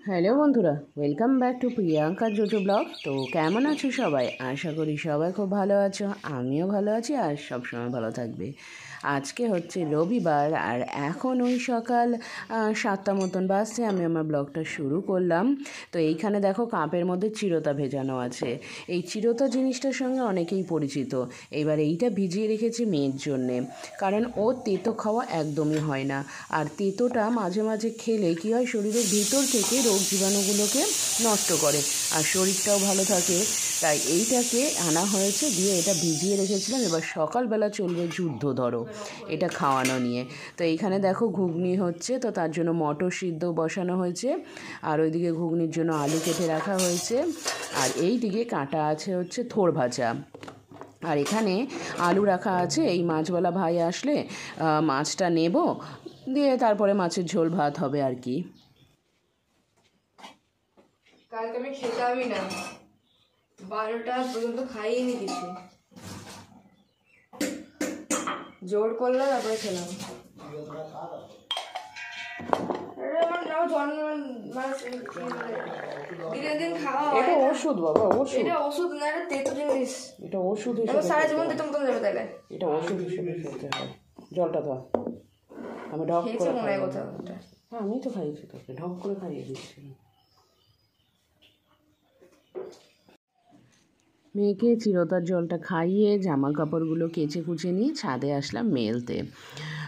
Hello বন্ধুরা, welcome back to Priyanka JoJo blog. তো কেমন আছো সবাই? আশা করি সবাই খুব ভালো আছো, আমিও ভালো আছি আর সবসময় ভালো থাকবে। আজকে হচ্ছে রবিবার আর এখন ওই সকাল 7টা মতন বাজছে, আমি আমার ব্লগটা শুরু করলাম। তো এইখানে দেখো কাপের মধ্যে চিরতা ভেজানো আছে। এই চিরতা জিনিসটার সঙ্গে অনেকেই পরিচিত। এবার এইটা ভিজিয়ে রেখেছি মেয়ের জন্যে, কারণ ও তেতো খাওয়া একদমই হয় না। আর তেতোটা মাঝে মাঝে খেলে কী হয়, শরীরের ভিতর থেকে রোগ জীবাণুগুলোকে নষ্ট করে আর শরীরটাও ভালো থাকে। তাই এইটাকে আনা হয়েছে, দিয়ে এটা ভিজিয়ে রেখেছিলাম। এবার সকালবেলা চলবে যুদ্ধ ধরো এটা খাওয়ানো নিয়ে। তো এইখানে দেখো ঘুগনি হচ্ছে, তো তার জন্য মটর সিদ্ধ বসানো হয়েছে, আর ওইদিকে ঘুগনির জন্য আলু কেটে রাখা হয়েছে, আর এই দিকে কাটা আছে হচ্ছে থোড় ভাজা। আর এখানে আলু রাখা আছে, এই মাছওয়ালা ভাই আসলে মাছটা নেব, দিয়ে তারপরে মাছের ঝোল ভাত হবে আর কি। কালকে আমি খেতামই না, 12টা পর্যন্ত খাইনি কিছু, জোর করলো তারপরে খেলাম। এটা ওষুধ বাবা, ওষুধ। এটা ওষুধ না, এটা তেতো জিনিস। এটা ওষুধ হিসেবে সারা জীবন তেতো মতন যাবে তাহলে। এটা ওষুধ হিসেবে খেতে হয়। জলটা তো আমি ঢক করে মনে হয় কোথাও। হ্যাঁ, আমি তো খাইয়েছি, তোকে ঢক করে খাইয়ে দিচ্ছি। মেয়েকে চিরতার জলটা খাইয়ে জামা কাপড়গুলো কেচে কুচে নিয়ে ছাদে আসলাম মেলতে।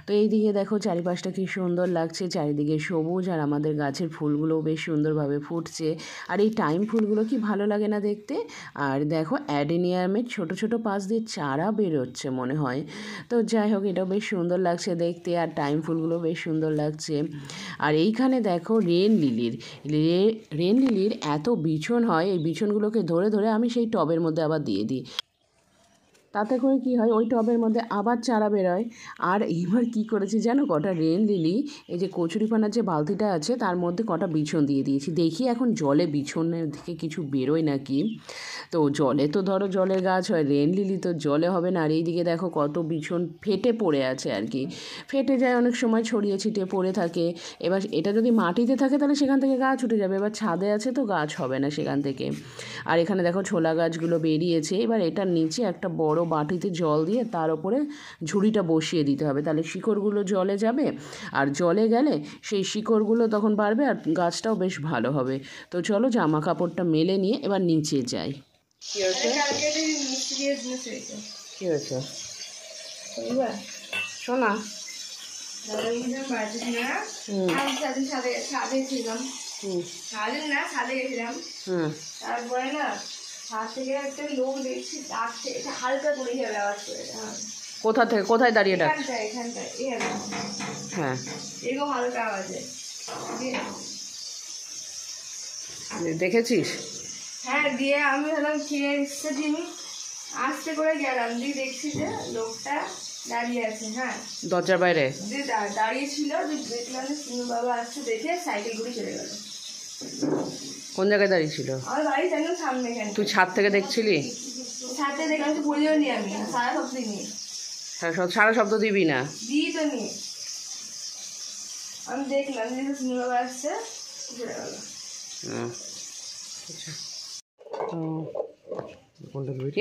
তো এইদিকে দেখো চারিপাশটা কি সুন্দর লাগছে, চারিদিকে সবুজ, আর আমাদের গাছের ফুলগুলোও বেশ সুন্দরভাবে ফুটছে। আর এই টাইম ফুলগুলো কি ভালো লাগে না দেখতে। আর দেখো অ্যাডেনিয়ামের ছোট ছোট পাশ দিয়ে চারা বেরোচ্ছে মনে হয়। তো যাই হোক, এটাও বেশ সুন্দর লাগছে দেখতে, আর টাইম ফুলগুলো বেশ সুন্দর লাগছে। আর এইখানে দেখো রেন লিলির এত বিছন হয়, এই বিছনগুলোকে ধরে ধরে আমি সেই টবের মধ্যে আবার দিয়ে দিই। তাতে করে কি হয়, ওই টবের মধ্যে আবার চারা বেরোয়। আর এবার কি করেছি জানো, কটা রেন লিলি, এই যে কচুরিপানার যে বালতিটা আছে তার মধ্যে কটা বিছন দিয়ে দিয়েছি। দেখি এখন জলে বিছনের থেকে কিছু বেরোয় নাকি। তো জলে তো ধরো জলের গাছ হয়, রেন লিলি তো জলে হবে না। আর এইদিকে দেখো কত বিছন ফেটে পড়ে আছে আর কি, ফেটে যায় অনেক সময়, ছড়িয়ে ছিটিয়ে পড়ে থাকে। এবার এটা যদি মাটিতে থাকে তাহলে সেখান থেকে গাছ উঠে যাবে, এবার ছাদে আছে তো গাছ হবে না সেখান থেকে। আর এখানে দেখো ছোলা গাছগুলো বেরিয়েছে। এবার এটার নিচে একটা বড় বাটিতে জল দিয়ে তার উপরে ঝুড়িটা বসিয়ে দিতে হবে, তাহলে শিকড়গুলো জলে যাবে, আর জলে গেলে সেই শিকড়গুলো তখন বাড়বে আর গাছটাও বেশ ভালো হবে। তো চলো জামা কাপড়টা মেলে নিয়ে এবার নিচে যাই। কি হয়েছে? কি হয়েছে শোনা? তারপরে না ছাদ থেকে একটা লোক দেখছি ডাকছে, এটা হালকা করে আওয়াজ করে। কোথা থেকে, কোথায় দাঁড়িয়ে ডাক? এখানটায় হ্যাঁ, এরকম হালকা আওয়াজে দেখেছিস? হ্যাঁ, দিয়ে আমি হলাম ফিরে এসছে জিমি, আস্তে করে গেলাম, দিয়ে দেখছি যে লোকটা দাঁড়িয়ে আছে। হ্যাঁ, দরজার বাইরে দিয়ে দাঁড়িয়ে ছিল, দেখলাম যে সিনু বাবা আসছে, দেখে সাইকেল করে চলে গেল। কোন জায়গায় দাঁড়িয়ে ছিল? আমার বাড়ির একদম সামনে। তুই ছাদ থেকে দেখছিলি? ছাদ থেকে দেখলাম, তো বলিও নি আমি, সারা শব্দ নিয়ে। সারা শব্দ দিবি না? দিই তো নি, আমি দেখলাম যে সিনু বাবা আসছে, চলে গেল।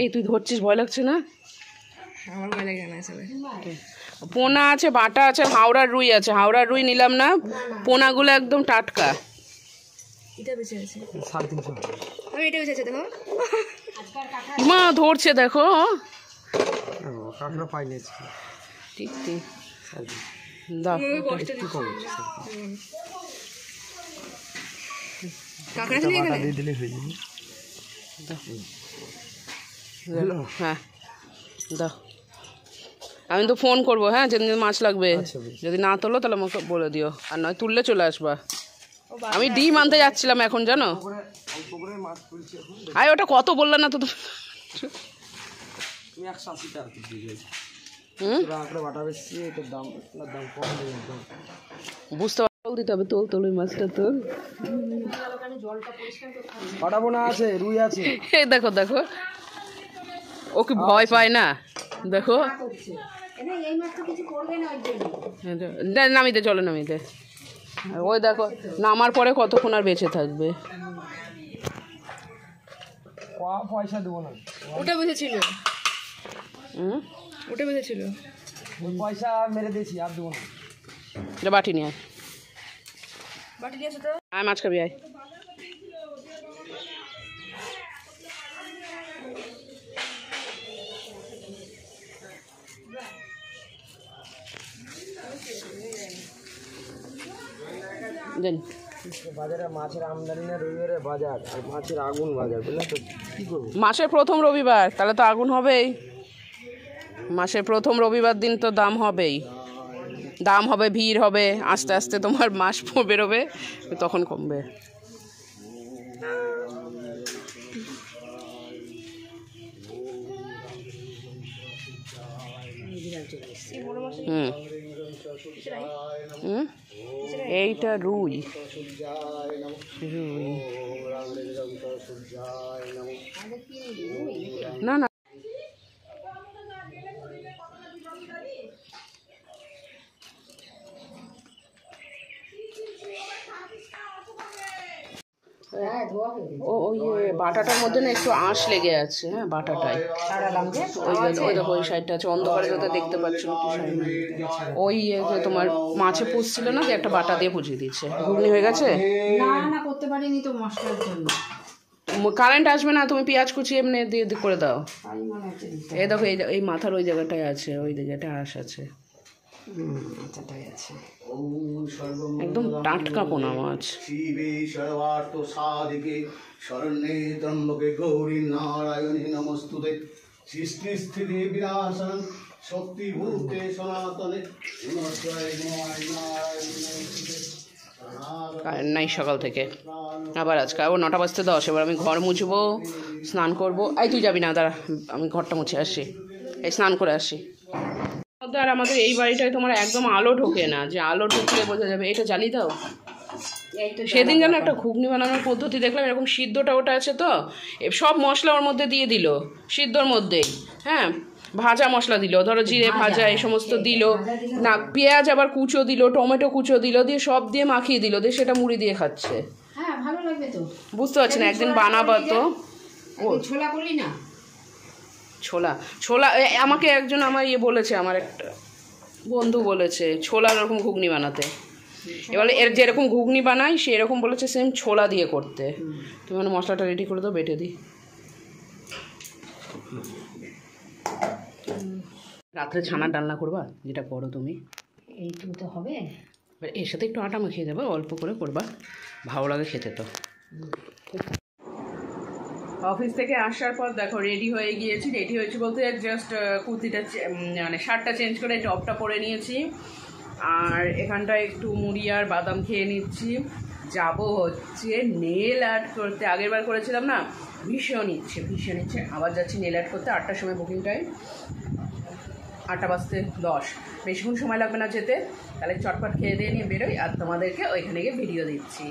এই তুই ধরছিস, ভয় লাগছে না? আমার ভয় লাগে না। পোনা আছে, বাটা আছে, হাওড়ার রুই আছে। হাওড়ার রুই নিলাম না, পোনাগুলো একদম টাটকা। এটা বেঁচে আছে, আমি এটা বেঁচে আছে। দেখো মা ধরছে, দেখো ঠিক ঠিক দাও। হ্যাঁ দাও, আমি তো ফোন করবো। হ্যাঁ, যেদিন মাছ লাগবে, যদি না তোলো তাহলে আমাকে বলে দিও, আর নয় তুললে চলে আসবা। আমি ডিম আনতে যাচ্ছিলাম এখন, জানো? আরে ওটা কত বললে না তো তুমি? বুঝতে পারো, দিতে হবে। তোল তোল ওই মাছটা, তোল। দেখো দেখো, ও কি ভয় পায় না? দেখো নামিতে, চলো নামিতে। ওই দেখো নামার পরে কতক্ষণ আর বেঁচে থাকবে। পয়সা দেবো না, ওটা বেঁচেছিল, ওটা বেঁচেছিল, ওই পয়সা মেরে দিয়েছি, আর দেবো না। এটা বাটি নিয়ে আয়, বাটি নিয়ে আসো তো। আয় মাছ খাবি আয়। দেন বাজারে মাছের আমদানি না, রবিবারে বাজার, আর মাছের আগুন বাজার, বুঝলে তো কী করবো। মাসের প্রথম রবিবার, তাহলে তো আগুন হবেই। মাসের প্রথম রবিবার দিন তো দাম হবেই, দাম হবে, ভিড় হবে, আস্তে আস্তে তোমার মাস বেরোবে, তখন কমবে। হুম হুম এইটা রুই, রুই না না ওই বাটাটার মধ্যে না একটু আঁশ লেগে আছে। হ্যাঁ বাটাটায় ওই দেখো ওই সাইডটা আছে, অন্ধকারে যত দেখতে পাচ্ছ ওই তোমার মাছে পুষছিল না, যে একটা বাটা দিয়ে পুজিয়ে দিচ্ছে। ঘুগনি হয়ে গেছে? না করতে পারিনি তো মশলার জন্য। কারেন্ট আসবে না, তুমি পেঁয়াজ কুচি এমনি দিয়ে করে দাও। এই দেখো এই মাথার ওই জায়গাটায় আছে, ওই জায়গাটায় আঁশ আছে, একদম টাটকা পোনা মাছ। শিবে সর্বার্থ সাধিকে শরণ্যে ত্রম্বকে গৌরী নারায়ণী নমস্তুতে সৃষ্টি স্থিতি বিনাশন শক্তিভূতে সনাতনে কারেন্ট নাই সকাল থেকে, আবার আজকে আবার 9টা বাজতে 10। এবার আমি ঘর মুছবো, স্নান করবো। এই তুই যাবি না, দাঁড়া আমি ঘরটা মুছে আসি, এই স্নান করে আসি। আর আমাদের এই বাড়িটায় তোমার একদম আলো ঢোকে না, যে আলো ঢুকলে বোঝা যাবে। এটা জ্বালিয়ে দাও। সেদিন যেন একটা ঘুগনি বানানোর পদ্ধতি দেখলাম, এরকম সিদ্ধটা ওটা আছে তো, সব মশলা ওর মধ্যে দিয়ে দিল সিদ্ধর মধ্যেই। হ্যাঁ ভাজা মশলা দিল, ধরো জিরে ভাজা এই সমস্ত দিল না, পেঁয়াজ আবার কুচো দিল, টমেটো কুচো দিল, দিয়ে সব দিয়ে মাখিয়ে দিল, দিয়ে সেটা মুড়ি দিয়ে খাচ্ছে। হ্যাঁ ভালো লাগবে তো, বুঝতে পারছি না, একদিন বানাবা তো। ছোলা করলি না? ছোলা ছোলা আমাকে একজন আমার বলেছে, আমার একটা বন্ধু বলেছে ছোলার এরকম ঘুগনি বানাতে। এবার এর যেরকম ঘুগনি বানাই সেরকম বলেছে সেম ছোলা দিয়ে করতে। তুমি মানে মশলাটা রেডি করে দাও, বেটে দিই। রাত্রে ছানার ডালনা করবা, যেটা করো তুমি। এইটুকু তো হবে। এর সাথে একটু আটা মাখিয়ে দেবা, অল্প করে করবা, ভালো লাগে খেতে। তো অফিস থেকে আসার পর দেখো রেডি হয়ে গিয়েছি। রেডি হয়েছি বলতে জাস্ট কুর্তিটা মানে শার্টটা চেঞ্জ করে টপটা পরে নিয়েছি, আর এখানটায় একটু মুড়ি আর বাদাম খেয়ে নিচ্ছি। যাব হচ্ছে নেল আর্ট করতে, আগের বার করেছিলাম না, ভীষণ ইচ্ছে। আবার যাচ্ছি নেল আর্ট করতে। 8টার সময় বুকিং টাইম, 8টা বাজতে 10, বেশিক্ষণ সময় লাগবে না যেতে। তাহলে চটপট খেয়ে দিয়ে নিয়ে বেরোই, আর তোমাদেরকে ওইখানে গিয়ে ভিডিও দিচ্ছি।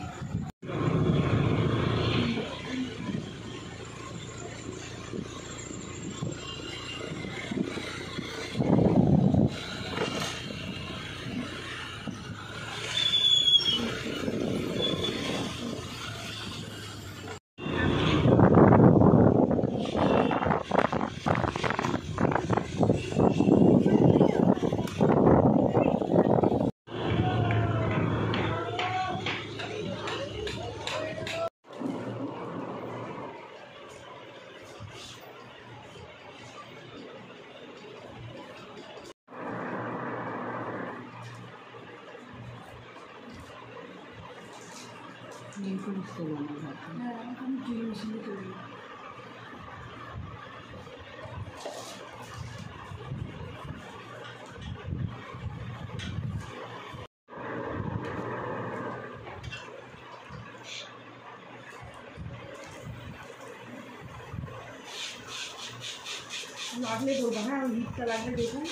লাগলে করবো। হ্যাঁ হিটটা লাগলে দেখুন।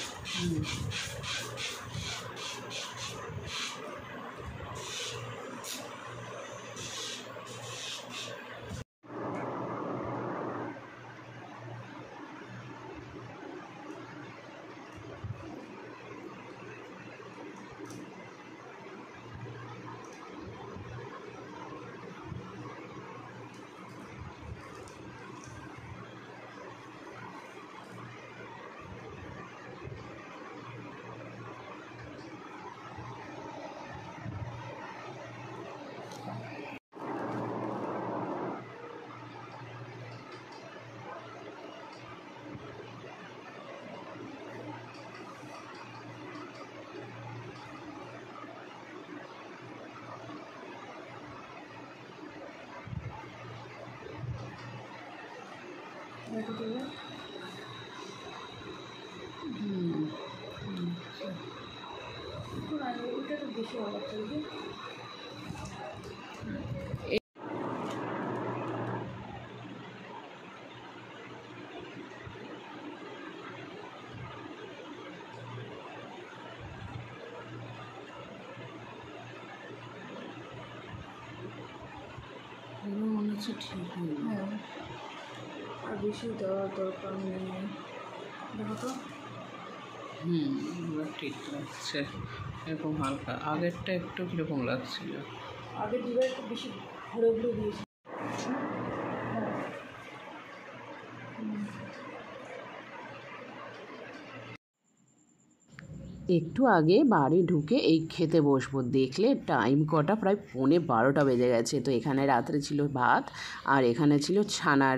দেখো তুমি ওইটা তো বেশি অবাক চলবে। মনে হচ্ছে ঠিক হয়ে গেল। হ্যাঁ, আর বেশি দেওয়ার দরকার নেই। দেখো তো এবার ঠিক লাগছে, এরকম হালকা। আগেরটা একটু কীরকম লাগছিল। আগে দুবার একটু বেশি ঘুরে ঘুরে দিয়েছি। একটু আগে বাড়ি ঢুকে এই খেতে বসবো, দেখলে টাইম কটা প্রায় 11:15 বেজে গেছে। তো এখানে রাত্রে ছিল ভাত, আর এখানে ছিল ছানার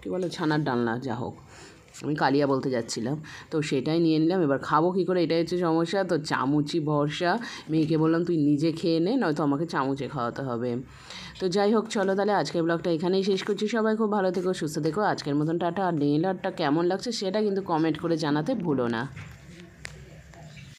কী বলে ছানার ডালনা, যা হোক, আমি কালিয়া বলতে যাচ্ছিলাম। তো সেটাই নিয়ে নিলাম। এবার খাবো কী করে, এটাই হচ্ছে সমস্যা। তো চামচি ভরসা, মেয়েকে বললাম তুই নিজে খেয়ে নে, নয়তো আমাকে চামচে খাওয়াতে হবে। তো যাই হোক, চলো তাহলে আজকের ব্লগটা এখানেই শেষ করছি। সবাই খুব ভালো থেকো, সুস্থ থেকো। আজকের মতন টাটা। আর নেইল আর্টটা কেমন লাগছে সেটা কিন্তু কমেন্ট করে জানাতে ভুলো না।